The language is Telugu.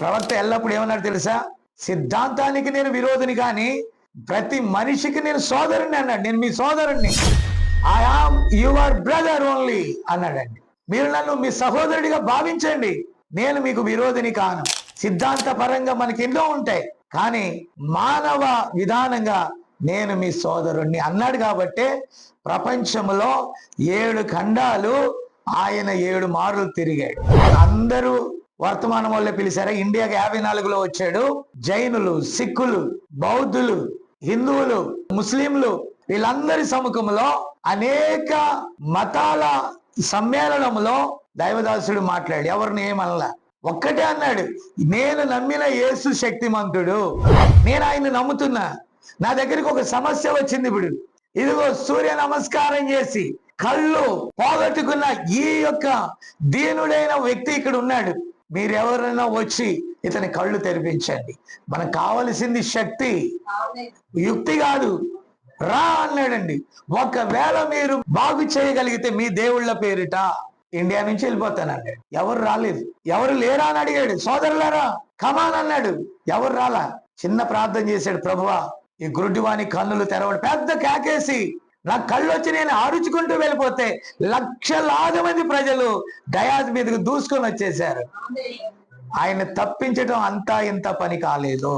ప్రవక్త ఎల్లప్పుడు ఏమన్నాడు తెలుసా? సిద్ధాంతానికి నేను విరోధిని కానీ ప్రతి మనిషికి నేను సోదరుణ్ణి అన్నాడు. నేను మీ సోదరుణ్ణి, I am your brother only అన్నాడండి. మీరు నన్ను మీ సహోదరుడిగా భావించండి, నేను మీకు విరోధిని కాను. సిద్ధాంత పరంగా మనకి ఎన్నో ఉంటాయి, కానీ మానవ విధానంగా నేను మీ సోదరుణ్ణి అన్నాడు. కాబట్టే ప్రపంచంలో 7 ఖండాలు ఆయన 7 మార్లు తిరిగాడు. అందరూ వర్తమానం వల్ల పిలిచారా? ఇండియాకి 54లో వచ్చాడు. జైనులు, సిక్కులు, బౌద్ధులు, హిందువులు, ముస్లింలు వీళ్ళందరి సముఖంలో అనేక మతాల సమ్మేళనంలో దైవదాసుడు మాట్లాడు. ఎవరిని ఏమనలా, ఒక్కటే అన్నాడు, నేను నమ్మిన యేసు శక్తిమంతుడు, నేను ఆయన్ని నమ్ముతున్నా. నా దగ్గరికి ఒక సమస్య వచ్చింది, ఇప్పుడు ఇదిగో సూర్య నమస్కారం చేసి కళ్ళు పోగొట్టుకున్న ఈ యొక్క దీనుడైన వ్యక్తి ఇక్కడ ఉన్నాడు, మీరెవరైనా వచ్చి ఇతని కళ్ళు తెరిపించండి. మనకు కావలసింది శక్తి, యుక్తి కాదు. రా అన్నాడండి. ఒకవేళ మీరు బాగు చేయగలిగితే మీ దేవుళ్ళ పేరిట ఇండియా నుంచి వెళ్ళిపోతానన్నాడు. ఎవరు రాలేదు. ఎవరు లేరా అని అడిగాడు. సోదరులారా కమాన్ అన్నాడు. ఎవరు రాలా. చిన్న ప్రార్థన చేశాడు, ప్రభువా ఈ గురుడివాని కన్నులు తెరవడు. పెద్ద కేకేసి నా కళ్ళు వచ్చి నేను ఆరుచుకుంటూ వెళ్ళిపోతే లక్షలాది మంది ప్రజలు డయాజ్ మీదకు దూసుకొని వచ్చేశారు. ఆయన తప్పించడం అంతా ఇంత పని కాలేదు.